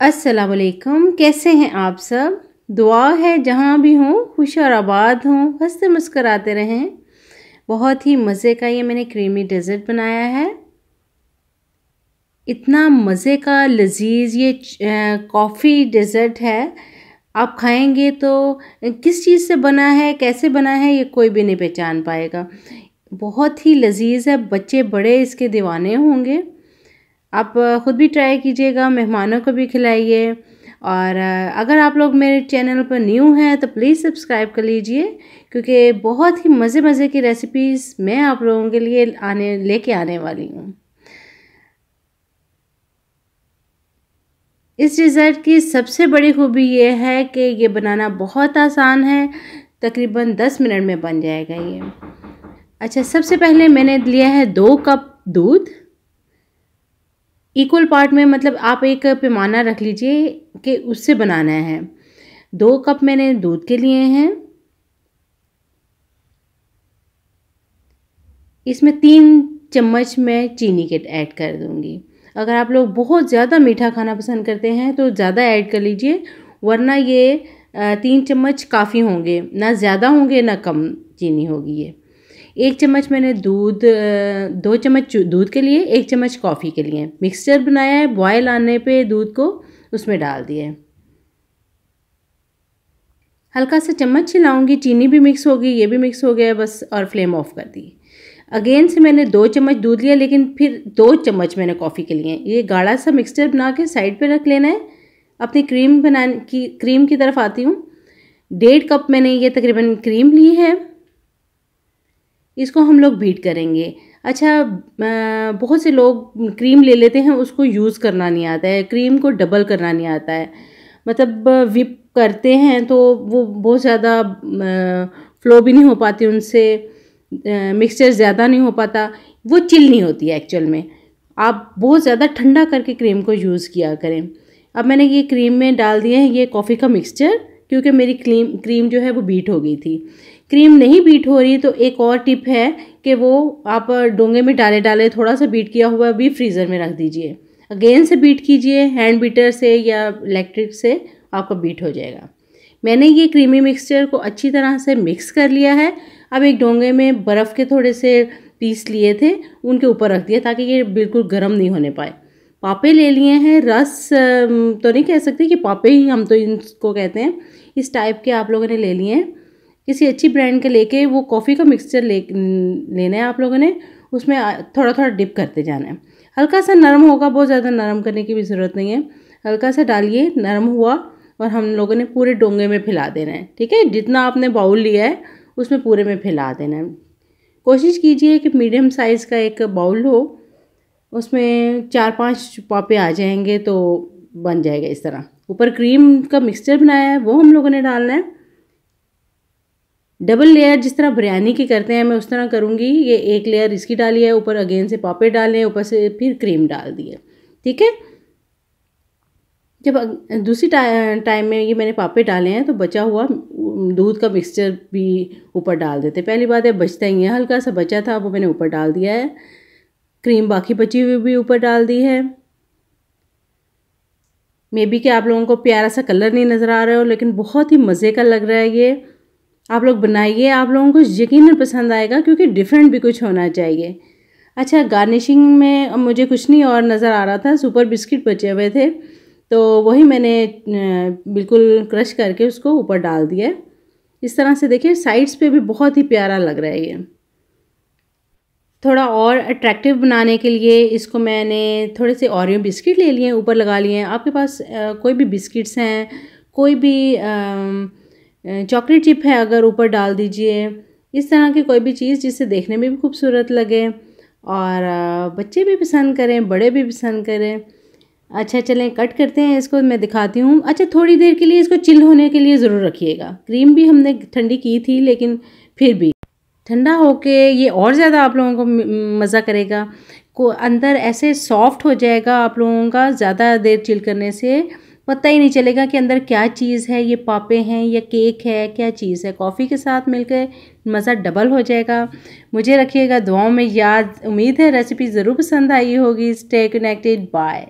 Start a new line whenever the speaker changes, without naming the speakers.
अस्सलाम वालेकुम। कैसे हैं आप सब? दुआ है जहाँ भी हों खुश और आबाद हों, हंसते मुस्कराते रहें। बहुत ही मज़े का ये मैंने क्रीमी डेज़र्ट बनाया है। इतना मज़े का लजीज ये कॉफ़ी डेज़र्ट है। आप खाएंगे तो किस चीज़ से बना है, कैसे बना है, ये कोई भी नहीं पहचान पाएगा। बहुत ही लजीज है, बच्चे बड़े इसके दीवाने होंगे। आप ख़ुद भी ट्राई कीजिएगा, मेहमानों को भी खिलाइए। और अगर आप लोग मेरे चैनल पर न्यू हैं तो प्लीज़ सब्सक्राइब कर लीजिए, क्योंकि बहुत ही मज़े मज़े की रेसिपीज़ मैं आप लोगों के लिए लेके आने वाली हूँ। इस डिज़र्ट की सबसे बड़ी खूबी ये है कि ये बनाना बहुत आसान है, तकरीबन 10 मिनट में बन जाएगा ये। अच्छा, सबसे पहले मैंने लिया है 2 कप दूध। इक्वल पार्ट में, मतलब आप एक पैमाना रख लीजिए कि उससे बनाना है। 2 कप मैंने दूध के लिए हैं। इसमें 3 चम्मच मैं चीनी के ऐड कर दूंगी। अगर आप लोग बहुत ज़्यादा मीठा खाना पसंद करते हैं तो ज़्यादा ऐड कर लीजिए, वरना ये 3 चम्मच काफ़ी होंगे, ना ज़्यादा होंगे ना कम चीनी होगी ये। 1 चम्मच मैंने दूध, 2 चम्मच दूध के लिए, 1 चम्मच कॉफ़ी के लिए मिक्सचर बनाया है। बॉयल आने पे दूध को उसमें डाल दिया है। हल्का सा चम्मच हिलाऊंगी, चीनी भी मिक्स होगी, ये भी मिक्स हो गया बस, और फ्लेम ऑफ कर दी। अगेन से मैंने 2 चम्मच दूध लिया, लेकिन फिर 2 चम्मच मैंने कॉफ़ी के लिए। ये गाढ़ा सा मिक्सचर बना के साइड पे रख लेना है। अपनी क्रीम की तरफ आती हूँ। 1.5 कप मैंने ये तकरीबन क्रीम ली है। इसको हम लोग बीट करेंगे। अच्छा, बहुत से लोग क्रीम ले लेते हैं, उसको यूज़ करना नहीं आता है, क्रीम को डबल करना नहीं आता है। मतलब विप करते हैं तो वो बहुत ज़्यादा फ्लो भी नहीं हो पाती उनसे, मिक्सचर ज़्यादा नहीं हो पाता, वो चिल नहीं होती है एक्चुअल में। आप बहुत ज़्यादा ठंडा करके क्रीम को यूज़ किया करें। अब मैंने ये क्रीम में डाल दिया है ये कॉफ़ी का मिक्सचर, क्योंकि मेरी क्रीम जो है वो बीट हो गई थी। क्रीम नहीं बीट हो रही तो एक और टिप है कि वो आप डोंगे में डाले थोड़ा सा बीट किया हुआ भी फ्रीज़र में रख दीजिए। अगेन से बीट कीजिए, हैंड बीटर से या इलेक्ट्रिक से आपका बीट हो जाएगा। मैंने ये क्रीमी मिक्सचर को अच्छी तरह से मिक्स कर लिया है। अब एक डोंगे में बर्फ़ के थोड़े से पीस लिए थे, उनके ऊपर रख दिया ताकि ये बिल्कुल गर्म नहीं होने पाए। पापे ले लिए हैं, रस तो नहीं कह सकते कि पापे ही हम तो इनको कहते हैं, इस टाइप के आप लोगों ने ले लिए हैं। किसी अच्छी ब्रांड के लेके वो कॉफ़ी का मिक्सचर लेना है आप लोगों ने, उसमें थोड़ा थोड़ा डिप करते जाना है। हल्का सा नरम होगा, बहुत ज़्यादा नरम करने की भी ज़रूरत नहीं है। हल्का सा डालिए, नरम हुआ और हम लोगों ने पूरे डोंगे में फैला देना है। ठीक है, जितना आपने बाउल लिया है उसमें पूरे में फैला देना है। कोशिश कीजिए कि मीडियम साइज़ का एक बाउल हो, उसमें 4-5 पापे आ जाएंगे तो बन जाएगा इस तरह। ऊपर क्रीम का मिक्सचर बनाया है वो हम लोगों ने डालना है। डबल लेयर जिस तरह बिरयानी की करते हैं मैं उस तरह करूँगी। ये एक लेयर इसकी डाली है, ऊपर अगेन से पापे डाले, ऊपर से फिर क्रीम डाल दी है। ठीक है, जब दूसरी टाइम में ये मैंने पापे डाले हैं तो बचा हुआ दूध का मिक्सचर भी ऊपर डाल देते। पहली बात है बचता ही है, हल्का सा बचा था वो मैंने ऊपर डाल दिया है। क्रीम बाकी बची हुई भी ऊपर डाल दी है। मे बी कि आप लोगों को प्यारा सा कलर नहीं नज़र आ रहा हो, लेकिन बहुत ही मज़े का लग रहा है ये। आप लोग बनाइए, आप लोगों को यकीनन पसंद आएगा, क्योंकि डिफरेंट भी कुछ होना चाहिए। अच्छा, गार्निशिंग में मुझे कुछ नहीं और नज़र आ रहा था, सुपर बिस्किट बचे हुए थे तो वही मैंने बिल्कुल क्रश करके उसको ऊपर डाल दिया। इस तरह से देखिए, साइड्स पे भी बहुत ही प्यारा लग रहा है ये। थोड़ा और अट्रैक्टिव बनाने के लिए इसको मैंने थोड़े से ओरियो बिस्किट ले लिए, ऊपर लगा लिए हैं। आपके पास कोई भी बिस्किट्स हैं, कोई भी चॉकलेट चिप है अगर, ऊपर डाल दीजिए। इस तरह की कोई भी चीज़ जिससे देखने में भी खूबसूरत लगे और बच्चे भी पसंद करें, बड़े भी पसंद करें। अच्छा, चलें कट करते हैं इसको, मैं दिखाती हूँ। अच्छा, थोड़ी देर के लिए इसको चिल होने के लिए ज़रूर रखिएगा। क्रीम भी हमने ठंडी की थी, लेकिन फिर भी ठंडा होके ये और ज़्यादा आप लोगों को मज़ा करेगा। को अंदर ऐसे सॉफ्ट हो जाएगा आप लोगों का, ज़्यादा देर चिल करने से पता ही नहीं चलेगा कि अंदर क्या चीज़ है, ये पापे हैं या केक है, क्या चीज़ है। कॉफ़ी के साथ मिलकर मज़ा डबल हो जाएगा। मुझे रखिएगा दुआओं में याद। उम्मीद है रेसिपी ज़रूर पसंद आई होगी। Stay connected, bye.